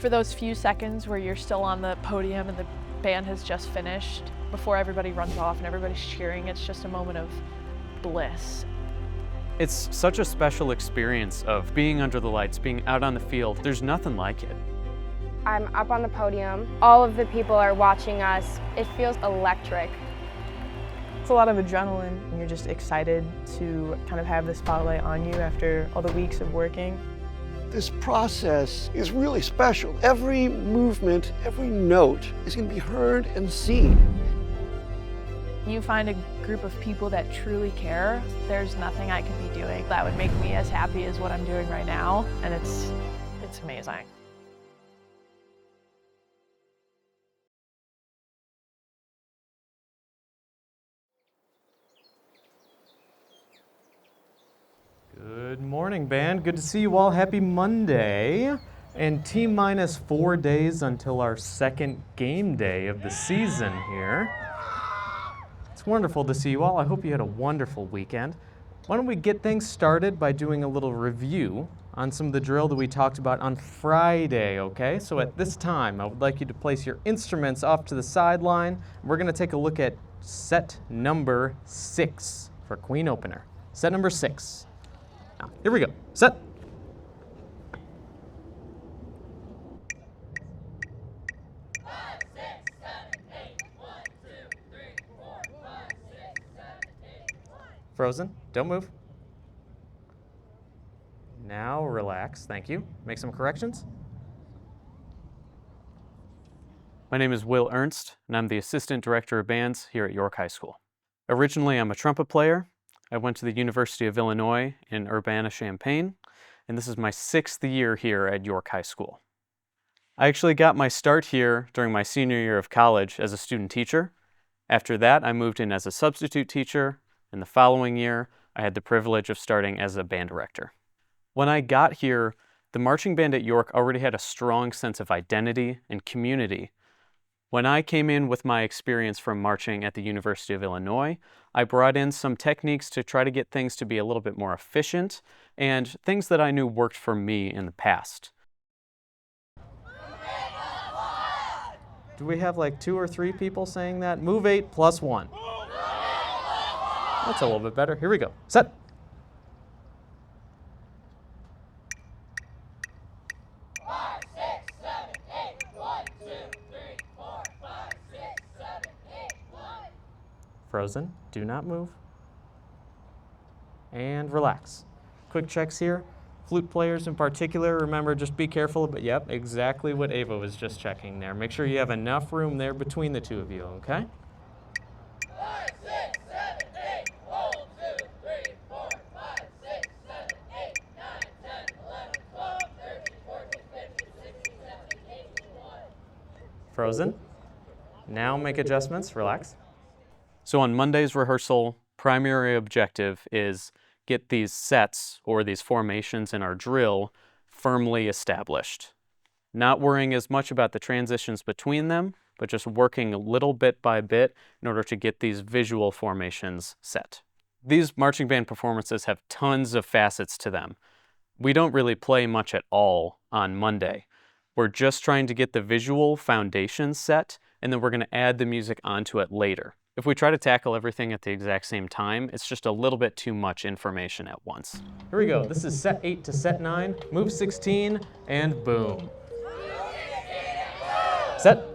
For those few seconds where you're still on the podium and the band has just finished, before everybody runs off and everybody's cheering, it's just a moment of bliss. It's such a special experience of being under the lights, being out on the field. There's nothing like it. I'm up on the podium. All of the people are watching us. It feels electric. It's a lot of adrenaline, and you're just excited to kind of have the spotlight on you after all the weeks of working. This process is really special. Every movement, every note is going to be heard and seen. You find a group of people that truly care, there's nothing I could be doing that would make me as happy as what I'm doing right now, and it's amazing. Good morning, band. Good to see you all. Happy Monday. And T-minus 4 days until our second game day of the season here. It's wonderful to see you all. I hope you had a wonderful weekend. Why don't we get things started by doing a little review on some of the drill that we talked about on Friday, okay? So at this time, I would like you to place your instruments off to the sideline. We're gonna take a look at set number 6 for Queen Opener. Set number 6. Now, here we go. Set. Frozen, don't move. Now relax, thank you. Make some corrections. My name is Will Ernst, and I'm the Assistant Director of Bands here at York High School. Originally, I'm a trumpet player. I went to the University of Illinois in Urbana-Champaign, and this is my 6th year here at York High School. I actually got my start here during my senior year of college as a student teacher. After that, I moved in as a substitute teacher, and the following year, I had the privilege of starting as a band director. When I got here, the marching band at York already had a strong sense of identity and community. When I came in with my experience from marching at the University of Illinois, I brought in some techniques to try to get things to be a little bit more efficient and things that I knew worked for me in the past. Do we have like 2 or 3 people saying that? Move 8 plus 1. That's a little bit better. Here we go. Set. Frozen, do not move. And relax. Quick checks here. Flute players in particular, remember, just be careful, but yep, exactly what Ava was just checking there. Make sure you have enough room there between the two of you, okay? 5, 6, 7, 8, hold 2, 3, 4, 5, 6, 7, 8, 9, 10, 11, 12, 13, 14, 15, 16, 17, 18, 1. Frozen. Now make adjustments, relax. So on Monday's rehearsal, primary objective is get these sets or these formations in our drill firmly established. Not worrying as much about the transitions between them, but just working a little bit by bit in order to get these visual formations set. These marching band performances have tons of facets to them. We don't really play much at all on Monday. We're just trying to get the visual foundation set, and then we're going to add the music onto it later. If we try to tackle everything at the exact same time, it's just a little bit too much information at once. Here we go. This is set 8 to set 9. Move 16, and boom. Set.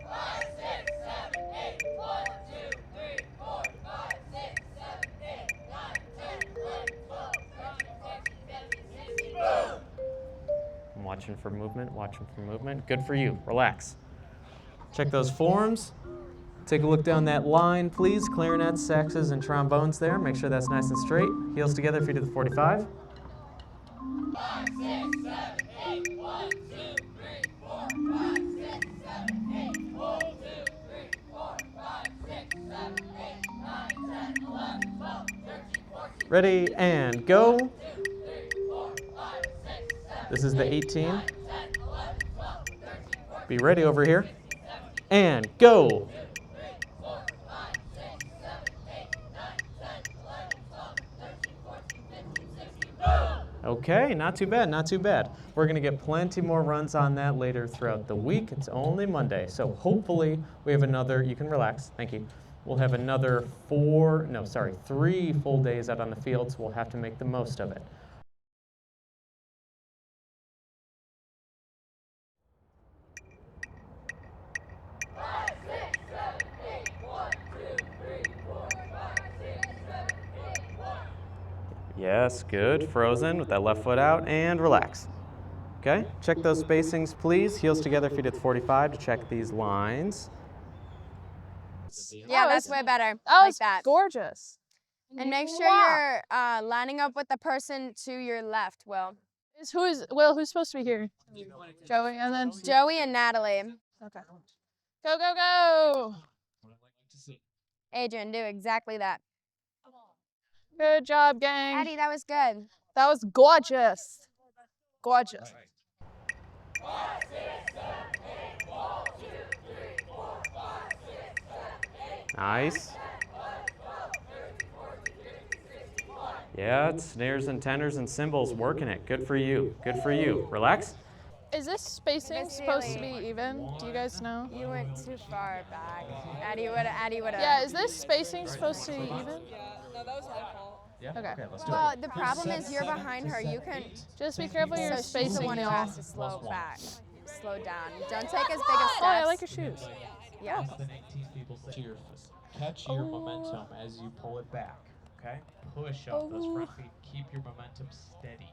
5, 6, 7, 8, 1, 2, 3, 4, 5, 6, 7, 8, 9, 10, 11, 12, 13, 14, 15, 16, boom! I'm watching for movement, watching for movement. Good for you. Relax. Check those forms. Take a look down that line, please. Clarinets, saxes, and trombones there. Make sure that's nice and straight. Heels together, feet to the 45. 5, 6, 7, 8, 1, 2, 3, 4, 5, 6, 7, 8, hold 2, 3, 4, 5, 6, 7, 8, 9, 10, 11, 12, 13, 14. Ready, and go. 2, 3, 4, 5, 6, 7, This is the 18. 10, 11, 12, 13, 14. Be ready over here. And go. Okay, not too bad, not too bad. We're going to get plenty more runs on that later throughout the week. It's only Monday, so hopefully we have another, you can relax, thank you. We'll have another 3 full days out on the field, so we'll have to make the most of it. Yes, good. Frozen with that left foot out and relax. Okay, check those spacings, please. Heels together, feet at 45 to check these lines. Yeah, that's way better. That like was that. gorgeous. And make sure you're lining up with the person to your left, Will. Who's supposed to be here? Joey, and then Joey and Natalie. okay. Go, go, go! Adrian, do exactly that. Good job, gang. Addie, that was good. That was gorgeous. Gorgeous. Nice. Yeah, it's snares and tenors and cymbals working it. Good for you. Good for you. Relax. Is this spacing supposed to be even? Do you guys know? You went too far back. Addie would've. Yeah, is this spacing supposed to be even? No, that was my fault. Yeah. Okay. Let's do Well, the problem is you're behind her. You can. Just be careful your So she's the spacing, one who y'all. has to slow back, slow down. Don't take as big of steps. Oh, I like your shoes. Yeah. Than 18 people to your catch your momentum as you pull it back. Okay? Push up those front feet. Keep your momentum steady.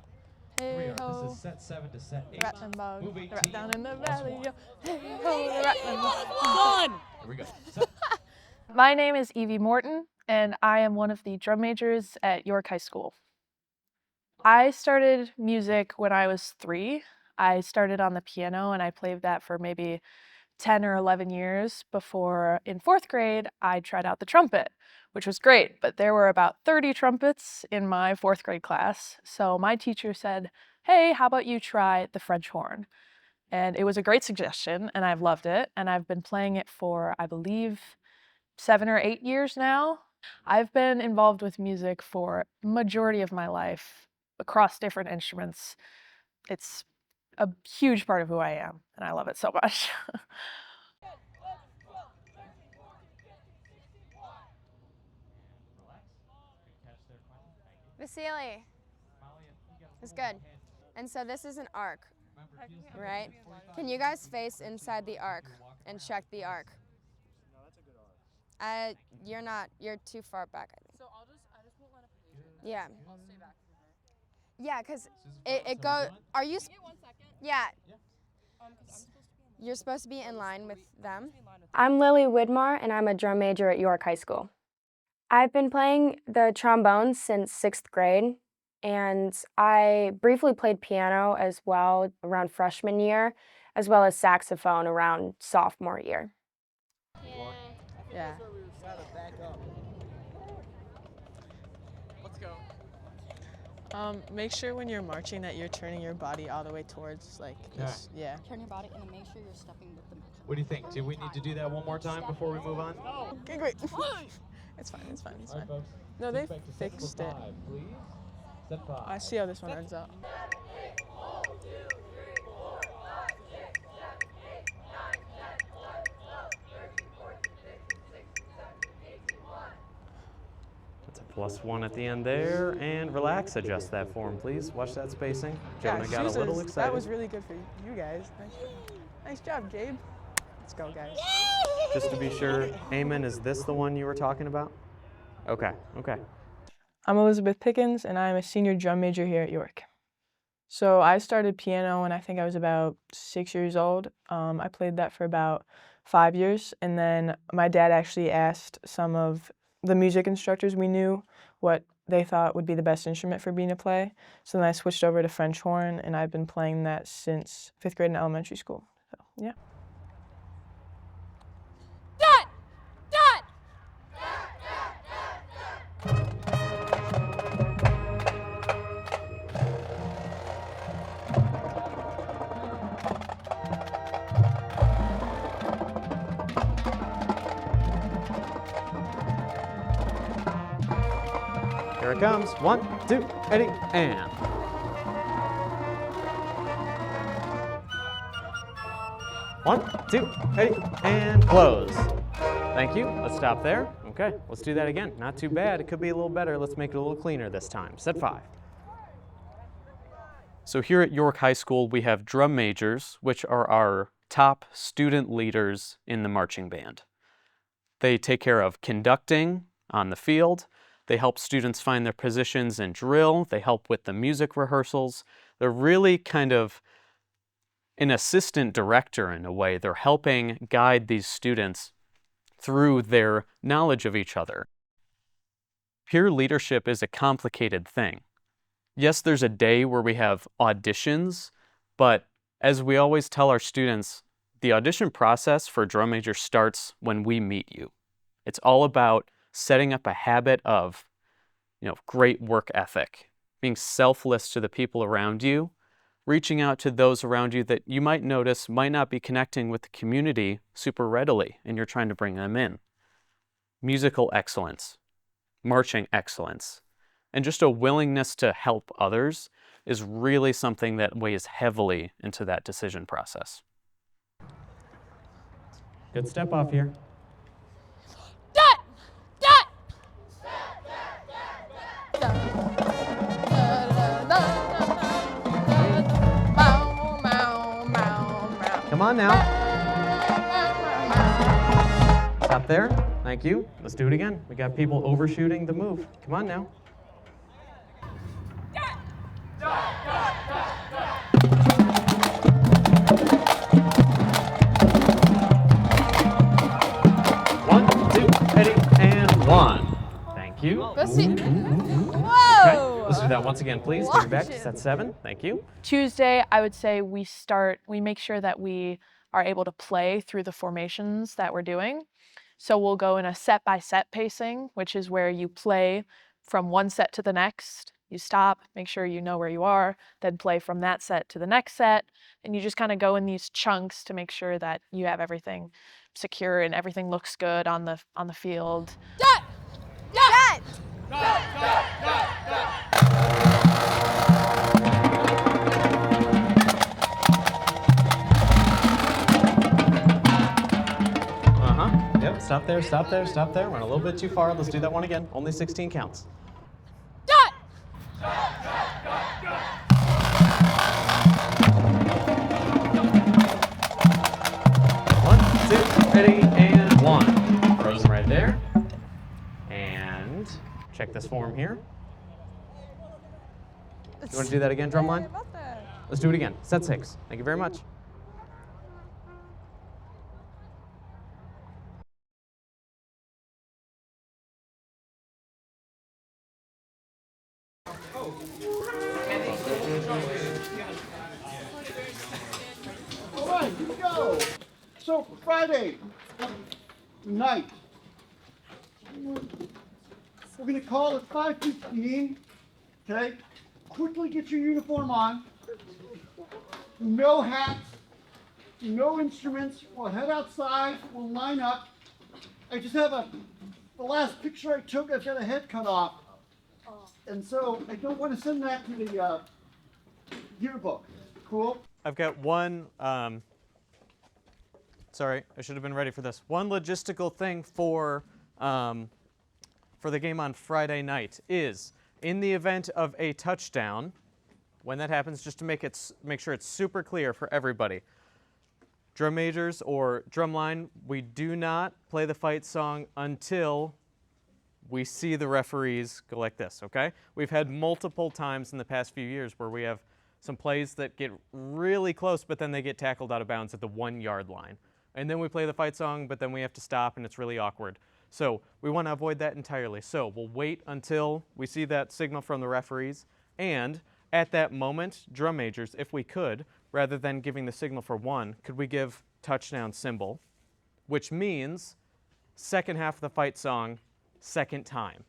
Here we Hey are. ho, This is set 7 to set 8. rat and bug, Move the 18. rat down in the plus valley, 1. yo. Hey ho, the rat and bug. Here we go. Set. My name is Evie Morton, and I am one of the drum majors at York High School. I started music when I was 3. I started on the piano, and I played that for maybe 10 or 11 years before, in 4th grade, I tried out the trumpet, which was great, but there were about 30 trumpets in my 4th grade class. So my teacher said, hey, how about you try the French horn? And it was a great suggestion, and I've loved it, and I've been playing it for, I believe, 7 or 8 years now. I've been involved with music for majority of my life across different instruments. It's a huge part of who I am, and I love it so much. Vasily. It's good. And so this is an arc, right? Can you guys face inside the arc and check the arc? You're too far back, I think. So I just won't let up. Yeah. I'll stay back from her. Yeah, because it goes, are you, Give me 1 second. yeah, 'Cause I'm supposed to be in you're supposed to be in line with them. line with them. I'm Lily Widmar, and I'm a drum major at York High School. I've been playing the trombone since 6th grade, and I briefly played piano as well around freshman year, as well as saxophone around sophomore year. Yeah. Let's go. Make sure when you're marching that you're turning your body all the way towards like this. Yeah. Turn your body and then make sure you're stepping with the metronome. What do you think? Do we need to do that one more time before we move on? Okay, great. It's fine. It's fine. It's All right, fine. folks. No, they Take back to set fixed number it. 5, please. Set 5. I see how this one ends up. That's a +1 at the end there. And relax, adjust that form, please. Watch that spacing. Jonah got a little excited. That was really good for you guys. Nice job, Gabe. Let's go, guys. Just to be sure, Eamon, is this the one you were talking about? Okay, okay. I'm Elizabeth Pickens, and I'm a senior drum major here at York. So I started piano when I think I was about 6 years old. I played that for about 5 years, and then my dad actually asked some of the music instructors we knew what they thought would be the best instrument for me to play. So then I switched over to French horn, and I've been playing that since 5th grade in elementary school. So, yeah. Dot! Dot! Here it comes. 1, 2, ready, and. 1, 2, ready, and close. Thank you. Let's stop there. Okay, let's do that again. Not too bad. It could be a little better. Let's make it a little cleaner this time. Set 5. So here at York High School, we have drum majors, which are our top student leaders in the marching band. They take care of conducting on the field. They help students find their positions in drill. They help with the music rehearsals. They're really kind of an assistant director in a way. They're helping guide these students through their knowledge of each other. Peer leadership is a complicated thing. Yes, there's a day where we have auditions, but as we always tell our students, the audition process for drum major starts when we meet you. It's all about setting up a habit of, great work ethic, being selfless to the people around you, reaching out to those around you that you might notice might not be connecting with the community super readily, and you're trying to bring them in. Musical excellence, marching excellence, and just a willingness to help others is really something that weighs heavily into that decision process. Good step off here. Come on now. Stop there. Thank you. Let's do it again. We got people overshooting the move. Come on now. One, two, ready, and 1. Thank you. Whoa! Okay, let's do that once again, please. Take it back to set 7. Thank you. Tuesday, I would say we make sure that we are able to play through the formations that we're doing. So we'll go in a set-by-set pacing, which is where you play from one set to the next. You stop, make sure you know where you are, then play from that set to the next set, and you just kind of go in these chunks to make sure that you have everything secure and everything looks good on the field. Yep, stop there, stop there, stop there. Went a little bit too far. Let's do that one again. Only 16 counts. One, two, ready, and 1. Frozen right there. And check this form here. You want to do that again, drumline? Let's do it again. Set 6. Thank you very much. All right, here we go. So for Friday night, we're going to call at 5:15. Okay? Quickly get your uniform on. No hats, no instruments. We'll head outside. We'll line up. I just have the last picture I took, I've got a head cut off. And so I don't want to send that to the yearbook. Cool? I've got one, sorry, I should have been ready for this. One logistical thing for the game on Friday night is, in the event of a touchdown, when that happens, just to make sure it's super clear for everybody, drum majors or drumline, we do not play the fight song until we see the referees go like this, okay? We've had multiple times in the past few years where we have some plays that get really close, but then they get tackled out of bounds at the 1-yard line. And then we play the fight song, but then we have to stop, and it's really awkward. So we want to avoid that entirely. So we'll wait until we see that signal from the referees, and at that moment, drum majors, if we could, rather than giving the signal for 1, could we give touchdown symbol, which means second half of the fight song, second time.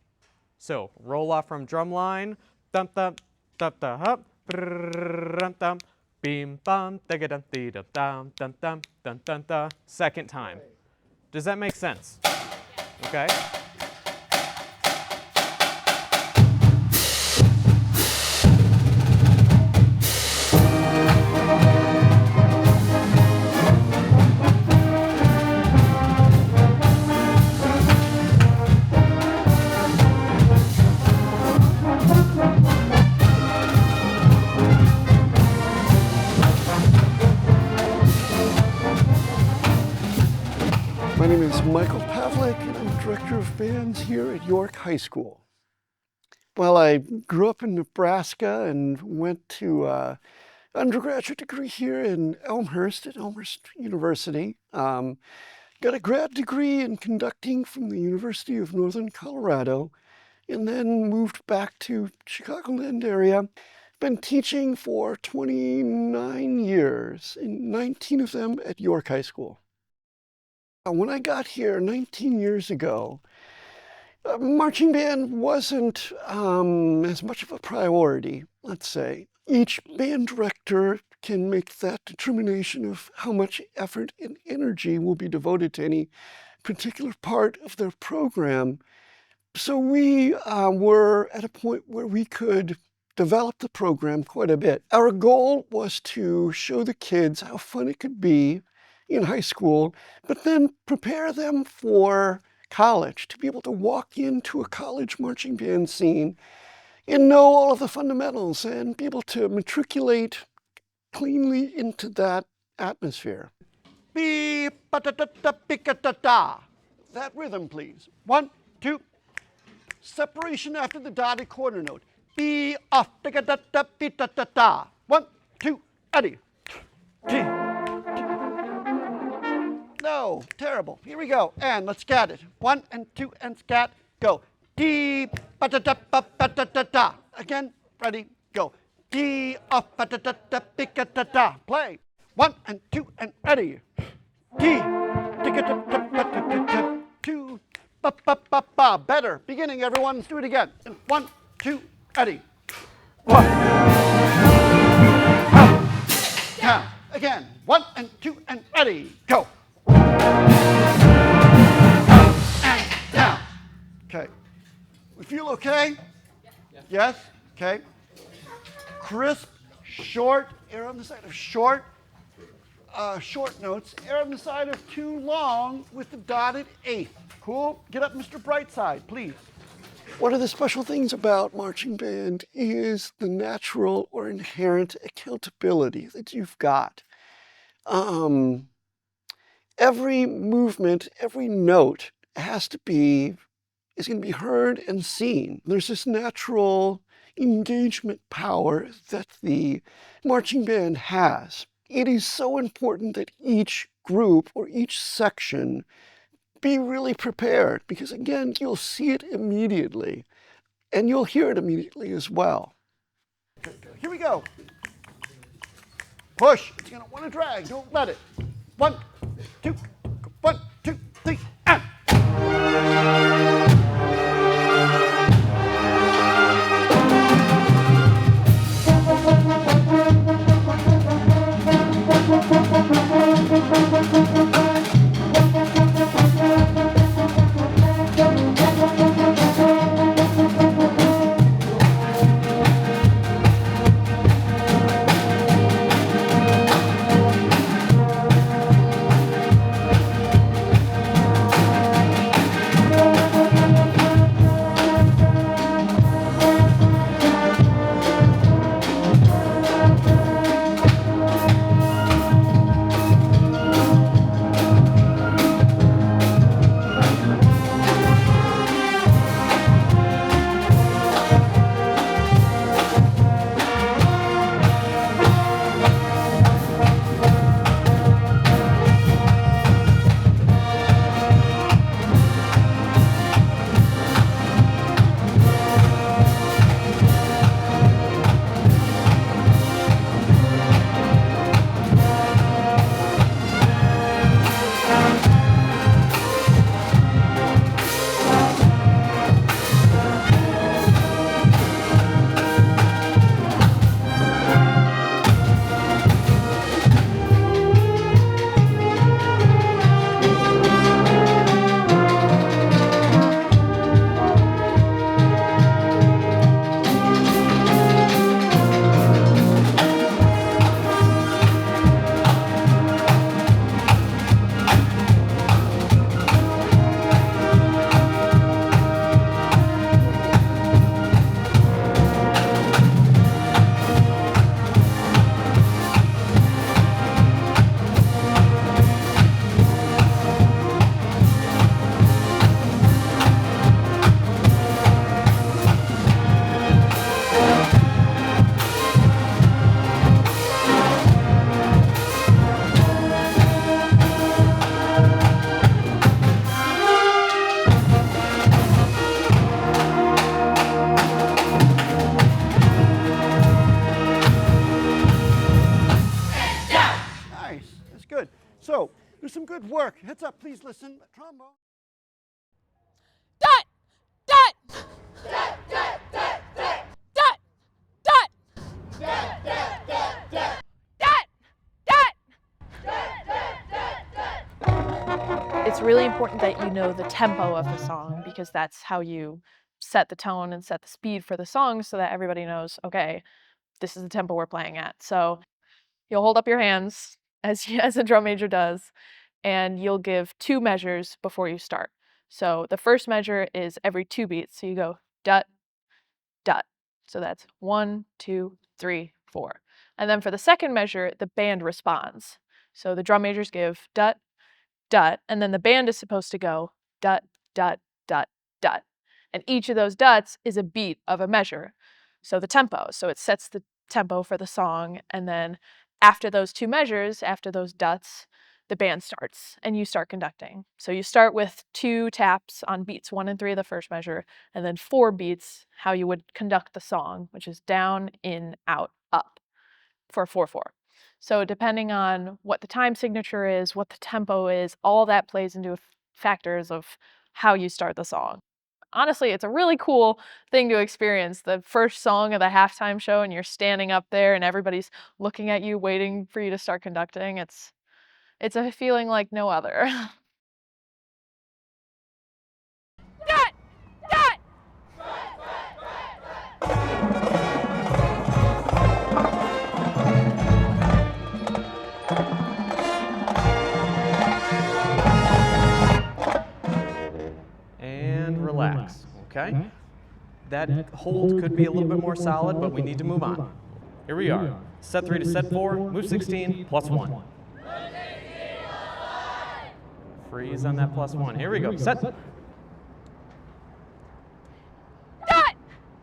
So roll off from drum line, thump thump thump thump hup, thump thump, beam bum, dum dum dum dum dum dum dum dum. Second time. Does that make sense? Okay. My name is Michael Pavlik, and I'm Director of Bands here at York High School. Well, I grew up in Nebraska and went to undergraduate degree here in Elmhurst at Elmhurst University. Got a grad degree in conducting from the University of Northern Colorado, and then moved back to Chicagoland area. Been teaching for 29 years, and 19 of them at York High School. When I got here 19 years ago, marching band wasn't as much of a priority, let's say. Each band director can make that determination of how much effort and energy will be devoted to any particular part of their program. So we were at a point where we could develop the program quite a bit. Our goal was to show the kids how fun it could be in high school, but then prepare them for college, to be able to walk into a college marching band scene and know all of the fundamentals and be able to matriculate cleanly into that atmosphere. Beep-a-da-da-da-beep-a-da-da. That rhythm, please. 1, 2. Separation after the dotted quarter note. Beep-a-da-da-beep-a-da-da. 1, 2, Eddie. No, terrible. Here we go. And let's scat it. 1 and 2 and scat. Go. Dee-ba-da-da-ba-ba-da-da-da. Again, ready, go. Dee-a-ba-da-da-da-beep-a-da-da. Play. 1 and 2 and Eddie. Dee-da-da-da-ba-da-da-da. 2. Ba-ba-ba-ba. Better. Beginning, everyone. Let's do it again. And 1, 2, Eddie. 1. Down. Again. 1 and 2 and Eddie. Go. And down. Okay. We feel okay? Yes? Okay. Crisp, short, err on the side of short notes, err on the side of too long with the dotted eighth. Cool? Get up, Mr. Brightside, please. One of the special things about marching band is the natural or inherent accountability that you've got. Every movement, every note is going to be heard and seen. There's this natural engagement power that the marching band has. It is so important that each group or each section be really prepared, because again, you'll see it immediately and you'll hear it immediately as well. Here we go. Push. It's going to want to drag. Don't let it. 1, 2, 1, 2, 3, and. good. So, do some good work. Heads up, please listen. Trombone. Dot! Dot! Dot! Dot! Dot! Dot! Dot! Dot! Dot! Dot! Dot! It's really important that you know the tempo of the song because that's how you set the tone and set the speed for the song so that everybody knows, okay, this is the tempo we're playing at. So you'll hold up your hands as a drum major does, and you'll give 2 measures before you start. So the first measure is every 2 beats. So you go dut, dut. So that's 1, 2, 3, 4. And then for the second measure, the band responds. So the drum majors give dut, dut, and then the band is supposed to go dut, dut, dut, dut. And each of those duts is a beat of a measure. So the tempo. So it sets the tempo for the song, and then after those 2 measures, after those duts, the band starts and you start conducting. So you start with 2 taps on beats 1 and 3 of the first measure, and then 4 beats how you would conduct the song, which is down, in, out, up for 4/4. So depending on what the time signature is, what the tempo is, all that plays into factors of how you start the song. Honestly, it's a really cool thing to experience. The first song of the halftime show and you're standing up there and everybody's looking at you, waiting for you to start conducting. It's a feeling like no other. Dot! Dot! And relax, okay? That hold could be a little bit more solid, but we need to move on. Here we are. Set 3 to set 4, move 16, +1. Freeze on that +1. Here we go. Set. Dot!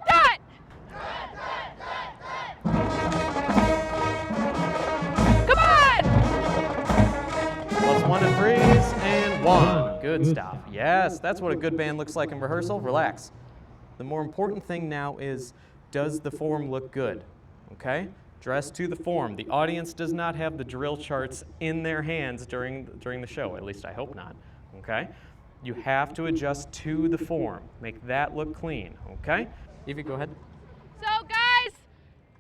Dot! Come on! +1 and freeze, and 1. Good stuff. Yes, that's what a good band looks like in rehearsal. Relax. The more important thing now is, does the form look good? Okay? Dress to the form. The audience does not have the drill charts in their hands during the show. At least I hope not. Okay? You have to adjust to the form. Make that look clean. Okay? Evie, go ahead. So guys,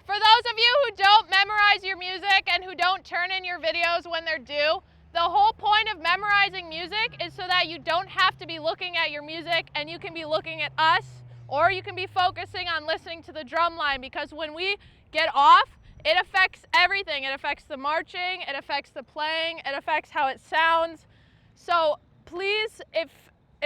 for those of you who don't memorize your music and who don't turn in your videos when they're due, the whole point of memorizing music is so that you don't have to be looking at your music and you can be looking at us, or you can be focusing on listening to the drum line, because when we get off, it affects everything. It affects the marching, it affects the playing, it affects how it sounds. So please, if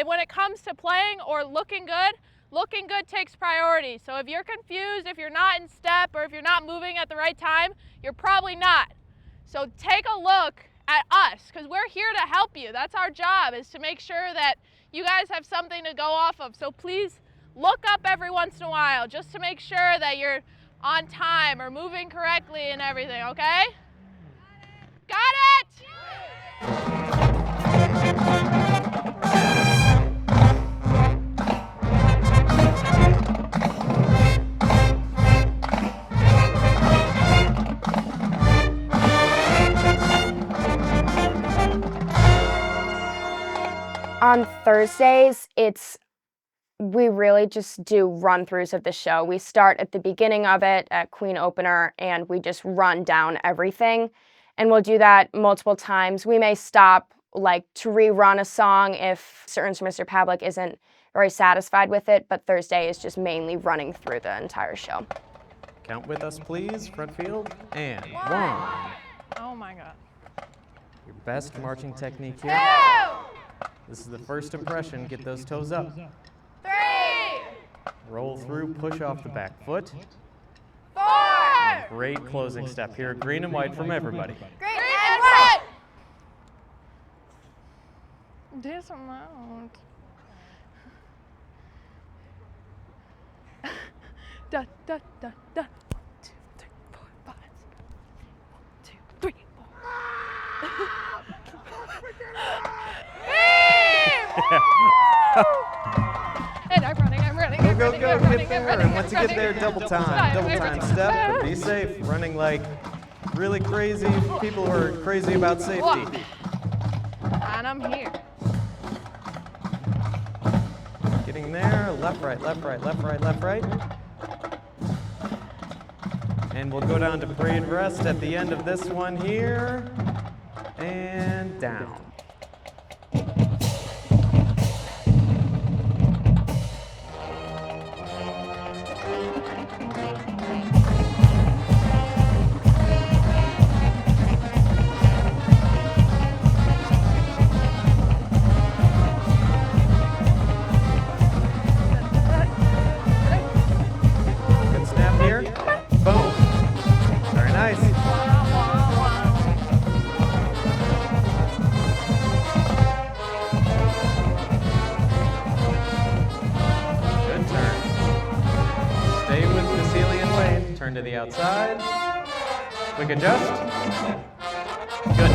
when it comes to playing or looking good takes priority. So if you're confused, if you're not in step, or if you're not moving at the right time, you're probably not. So take a look at us, because we're here to help you. That's our job, is to make sure that you guys have something to go off of. So please look up every once in a while just to make sure that you're on time or moving correctly and everything, okay? Got it? On Thursdays, we really just do run-throughs of the show. We start at the beginning of it at Queen Opener, and we just run down everything. And we'll do that multiple times. We may stop to rerun a song if Sir Ernst or Mr. Pavlik isn't very satisfied with it, but Thursday is just mainly running through the entire show. Count with us, please. Front field. And 1. Oh my God. Your best marching technique here. 2, This is the first impression. Get those toes up. 3, Roll through, push off the back foot. 4, Great closing step here. Green and white from everybody. green and white. Dismount. Da da da da. 1, 2, 3, 4, 5, 6. 1, 2, 3, 4. And I'm running. Go, get there. And once you get there, double time step, but be safe. Running like really crazy people who are crazy about safety. And I'm here. Getting there, left, right, left, right, left, right, left, right. And we'll go down to parade rest at the end of this one here. And down. Good snap here. Boom. Very nice. Good turn. Stay with the Cecilia lane. Turn to the outside. Quick adjust. Good.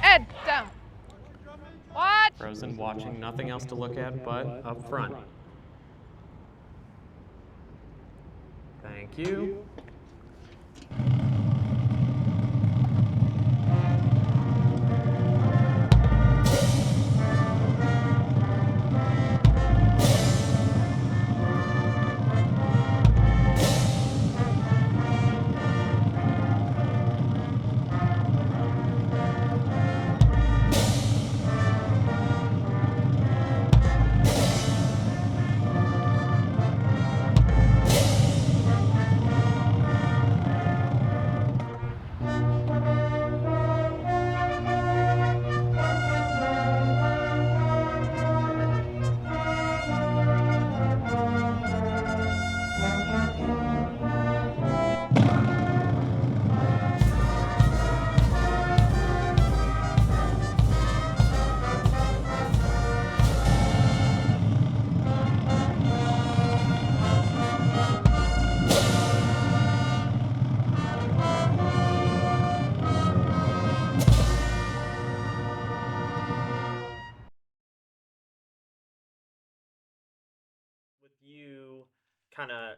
Head down. What? Frozen, watching, nothing else to look at but up front. Thank you. With you kind of,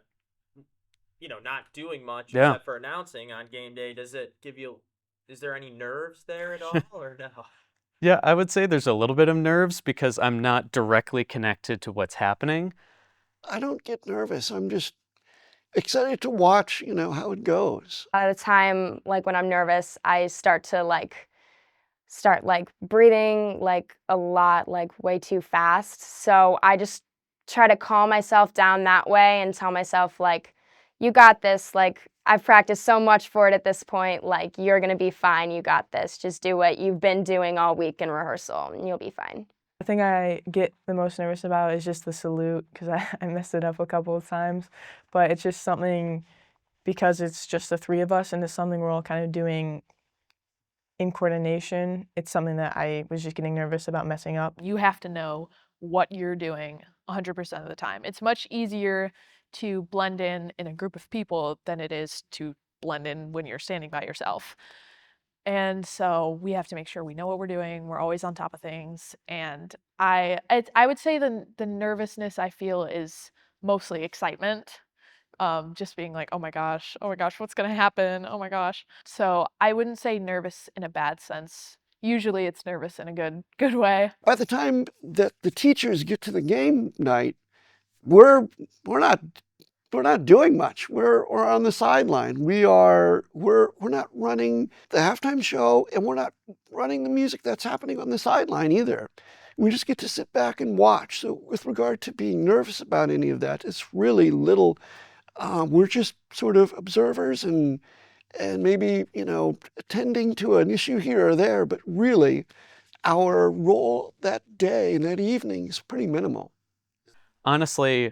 not doing much Yeah. except for announcing on game day, does it give you, is there any nerves there at all or no? Yeah, I would say there's a little bit of nerves because I'm not directly connected to what's happening. I don't get nervous. I'm just excited to watch, how it goes. At a time, like when I'm nervous, I start breathing like a lot, like way too fast. So I just try to calm myself down that way and tell myself like, you got this. Like I've practiced so much for it at this point. Like you're gonna be fine. You got this. Just do what you've been doing all week in rehearsal and you'll be fine. The thing I get the most nervous about is just the salute because I messed it up a couple of times. But it's just something, because it's just the three of us and it's something we're all kind of doing in coordination, it's something that I was just getting nervous about messing up. You have to know what you're doing 100% of the time. It's much easier to blend in a group of people than it is to blend in when you're standing by yourself. And so we have to make sure we know what we're doing. We're always on top of things. And I would say the nervousness I feel is mostly excitement. Just being like, oh my gosh, what's gonna happen? Oh my gosh. So I wouldn't say nervous in a bad sense. Usually it's nervous in a good way. By the time that the teachers get to the game night, we're not doing much. We're on the sideline. We're not running the halftime show, and we're not running the music that's happening on the sideline either. We just get to sit back and watch. So with regard to being nervous about any of that, it's really little. We're just sort of observers and maybe, attending to an issue here or there, but really our role that day and that evening is pretty minimal. Honestly,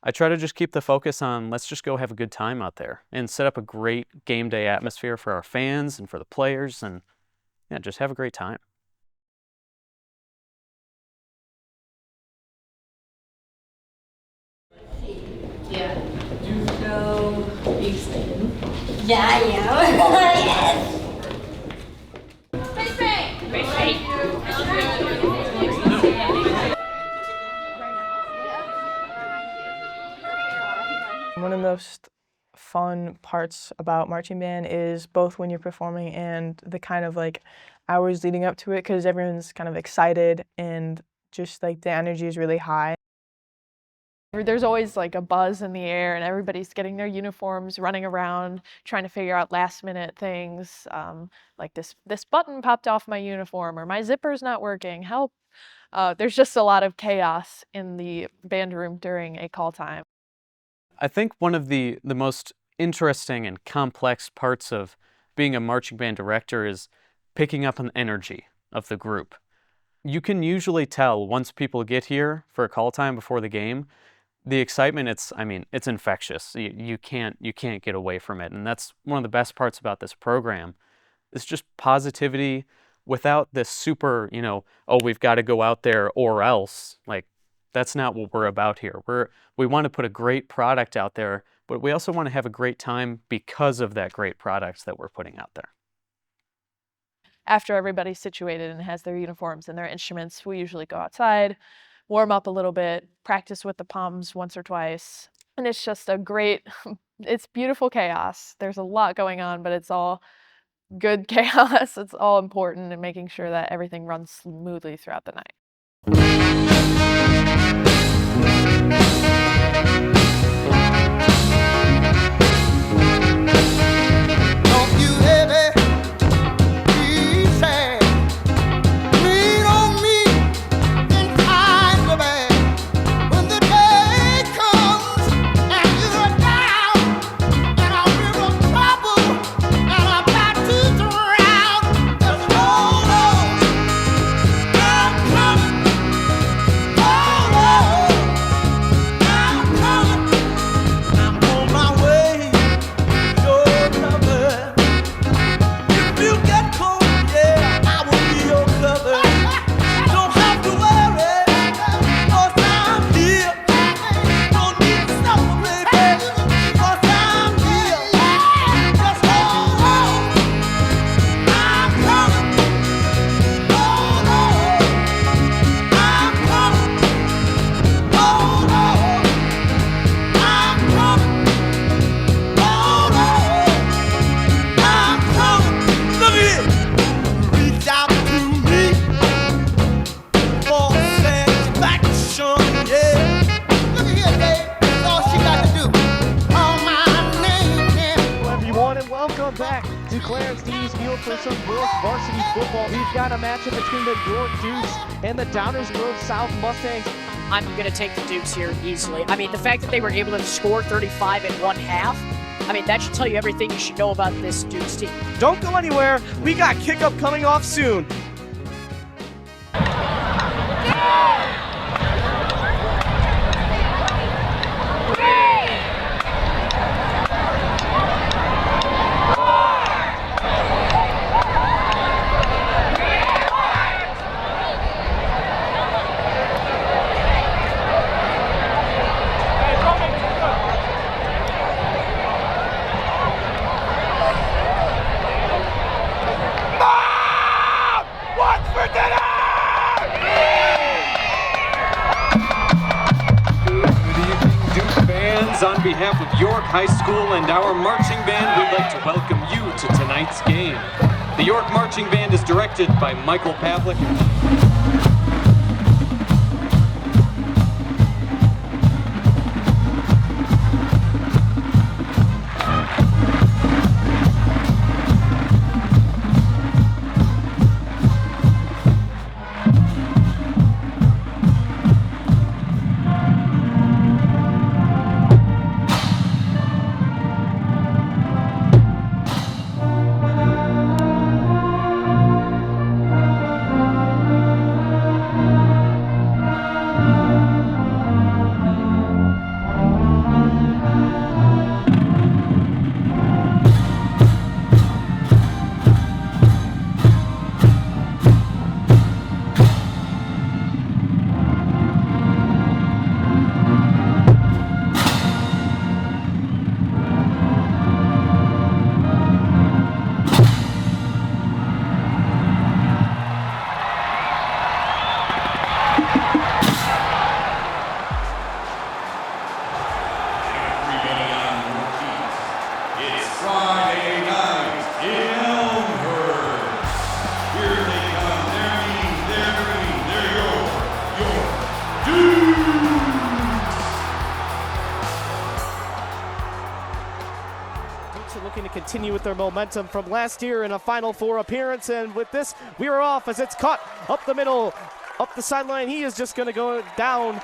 I try to just keep the focus on let's just go have a good time out there and set up a great game day atmosphere for our fans and for the players, and yeah, just have a great time. Yeah. Do you know Easton? Yeah, I am. Yes. Face paint. Face paint. One of the most fun parts about marching band is both when you're performing and the kind of like hours leading up to it, because everyone's kind of excited and just like the energy is really high. There's always like a buzz in the air and everybody's getting their uniforms, running around, trying to figure out last minute things, like this button popped off my uniform, or my zipper's not working, help. There's just a lot of chaos in the band room during a call time. I think one of the most interesting and complex parts of being a marching band director is picking up on the energy of the group. You can usually tell once people get here for a call time before the game, the excitement, it's infectious. You can't get away from it. And that's one of the best parts about this program. It's just positivity without this super, oh, we've got to go out there or else. Like, that's not what we're about here. We want to put a great product out there, but we also want to have a great time because of that great product that we're putting out there. After everybody's situated and has their uniforms and their instruments, we usually go outside, warm up a little bit, practice with the poms once or twice. And it's just it's beautiful chaos. There's a lot going on, but it's all good chaos. It's all important in making sure that everything runs smoothly throughout the night. Varsity football. We've got a matchup between the York Dukes and the Downers Grove South Mustangs. I'm going to take the Dukes here easily. I mean, the fact that they were able to score 35 in one half, I mean, that should tell you everything you should know about this Dukes team. Don't go anywhere. We got kickoff coming off soon. On behalf of York High School and our marching band, we'd like to welcome you to tonight's game. The York Marching Band is directed by Michael Pavlik. continue with their momentum from last year in a Final Four appearance. And with this, we are off as it's cut up the middle, up the sideline. He is just going to go down.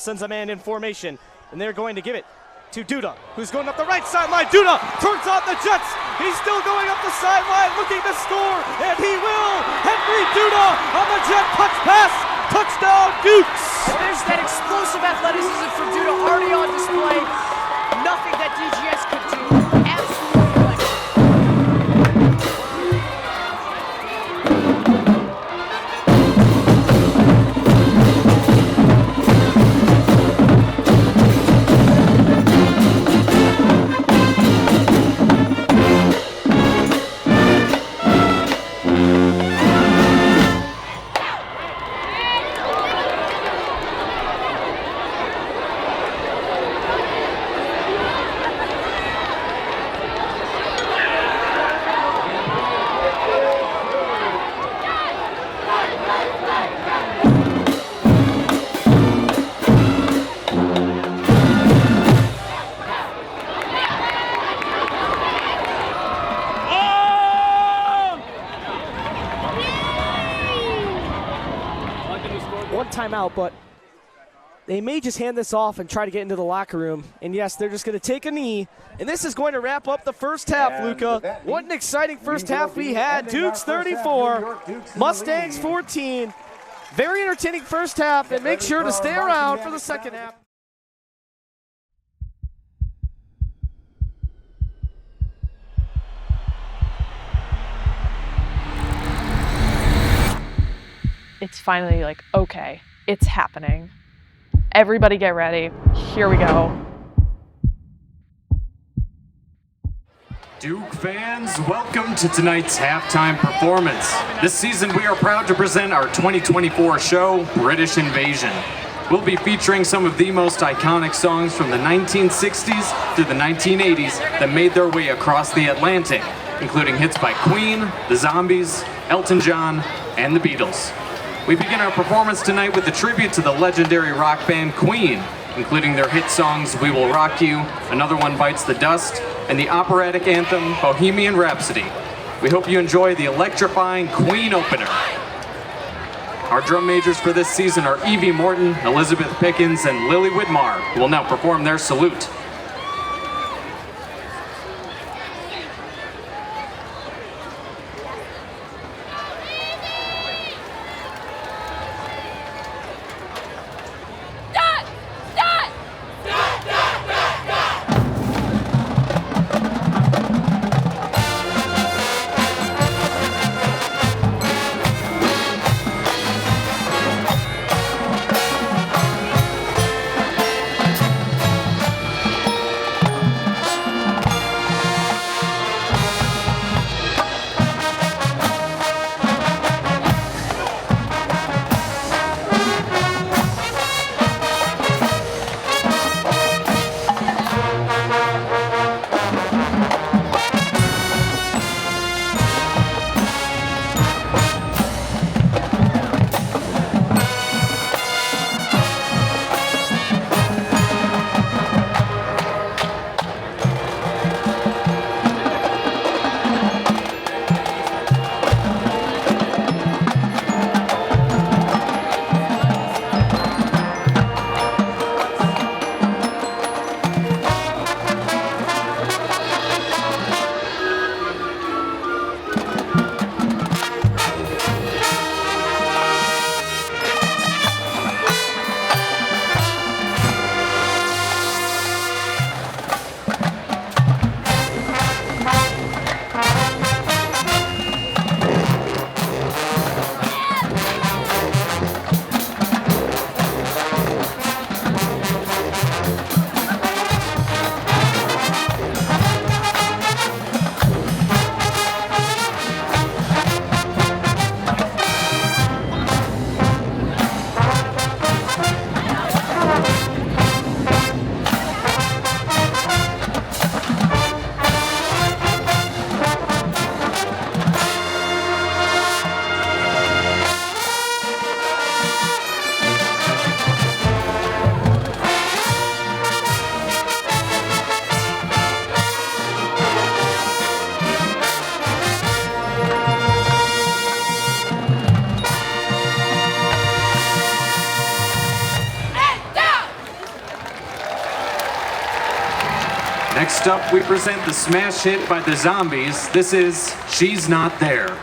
Sends a man in formation, and they're going to give it to Duda, who's going up the right sideline. Duda turns on the Jets. He's still going up the sideline looking to score, and he will. Henry Duda on the jet touch pass. Touchdown, Dukes. There's that explosive athleticism from Duda already on display. Nothing that DGS could do. Absolutely electric. Timeout, but they may just hand this off and try to get into the locker room. And yes, they're just going to take a knee, and this is going to wrap up the first half, Luca. What an exciting first half we had. Dukes 34, Mustangs 14. Very entertaining first half, and make sure to stay around for the second half. It's finally like, okay, it's happening. Everybody get ready. Here we go. Duke fans, welcome to tonight's halftime performance. This season we are proud to present our 2024 show, British Invasion. We'll be featuring some of the most iconic songs from the 1960s through the 1980s that made their way across the Atlantic, including hits by Queen, the Zombies, Elton John, and the Beatles. We begin our performance tonight with a tribute to the legendary rock band Queen, including their hit songs We Will Rock You, Another One Bites the Dust, and the operatic anthem Bohemian Rhapsody. We hope you enjoy the electrifying Queen opener. Our drum majors for this season are Evie Morton, Elizabeth Pickens, and Lily Whitmar, who will now perform their salute. Next up, we present the smash hit by the Zombies. This is She's Not There.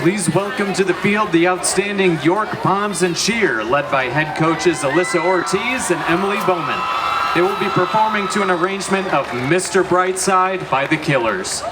Please welcome to the field the outstanding York Palms and Cheer, led by head coaches Alyssa Ortiz and Emily Bowman. They will be performing to an arrangement of Mr. Brightside by the Killers.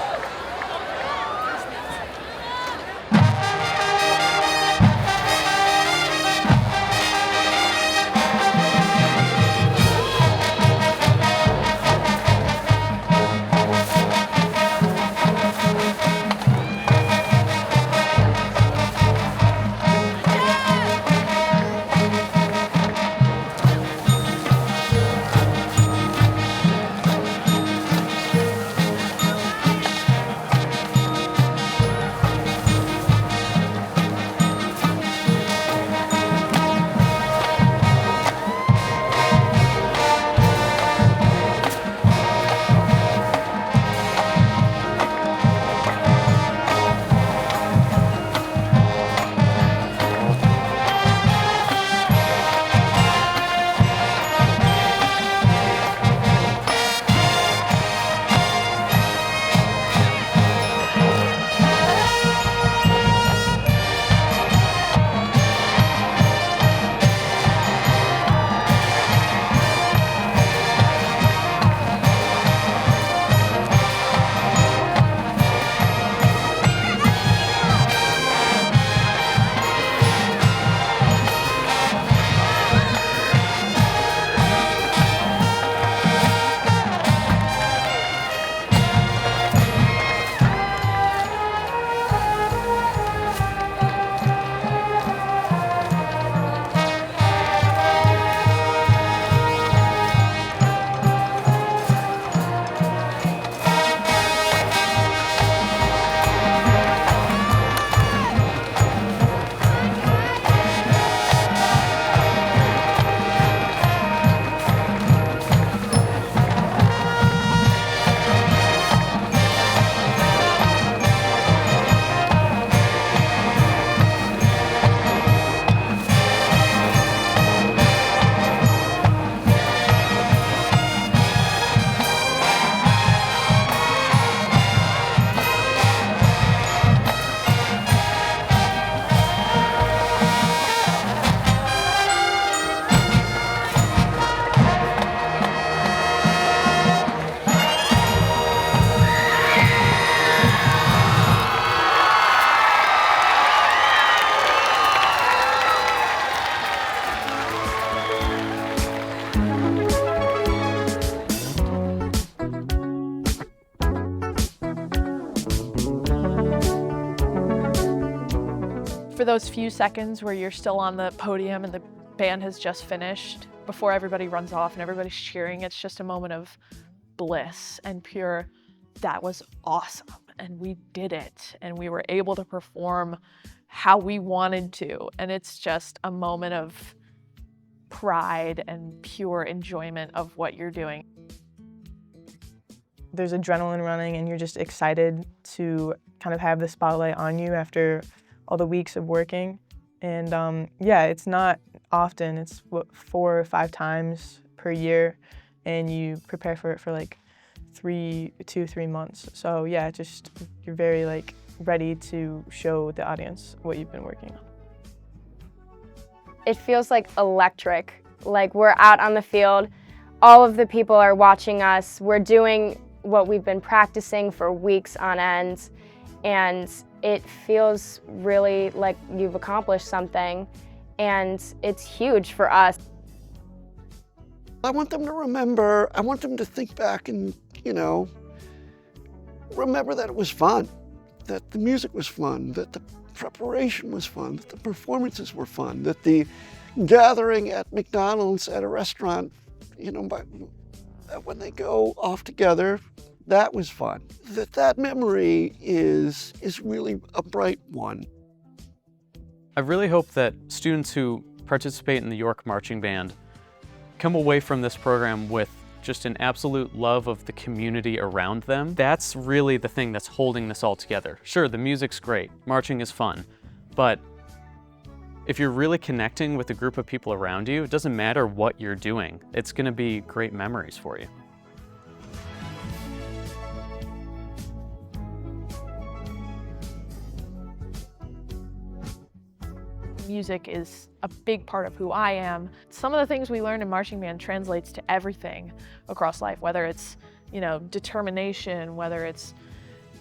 those few seconds where you're still on the podium and the band has just finished, before everybody runs off and everybody's cheering, it's just a moment of bliss and pure, that was awesome, and we did it, and we were able to perform how we wanted to, and it's just a moment of pride and pure enjoyment of what you're doing. There's adrenaline running and you're just excited to kind of have the spotlight on you after all the weeks of working. And yeah, it's not often, it's 4 or 5 times per year, and you prepare for it for like 2 or 3 months. So yeah, just you're very like ready to show the audience what you've been working on. It feels like electric. Like we're out on the field, all of the people are watching us, we're doing what we've been practicing for weeks on end, and it feels really like you've accomplished something, and it's huge for us. I want them to remember, I want them to think back and, you know, remember that it was fun, that the music was fun, that the preparation was fun, that the performances were fun, that the gathering at McDonald's at a restaurant, you know, when they go off together, that was fun. That memory is really a bright one. I really hope that students who participate in the York Marching Band come away from this program with just an absolute love of the community around them. That's really the thing that's holding this all together. Sure, the music's great, marching is fun, but if you're really connecting with a group of people around you, it doesn't matter what you're doing. It's gonna be great memories for you. Music is a big part of who I am. Some of the things we learn in marching band translates to everything across life, whether it's, you know, determination, whether it's,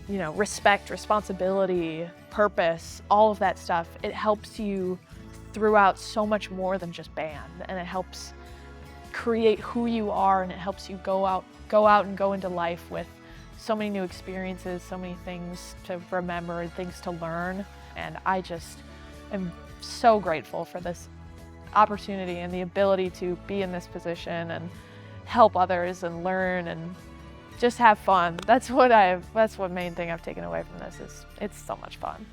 you know, respect, responsibility, purpose, all of that stuff. It helps you throughout so much more than just band, and it helps create who you are, and it helps you go out and go into life with so many new experiences, so many things to remember and things to learn. And I just am so grateful for this opportunity and the ability to be in this position and help others and learn and just have fun. That's what main thing I've taken away from this is it's so much fun.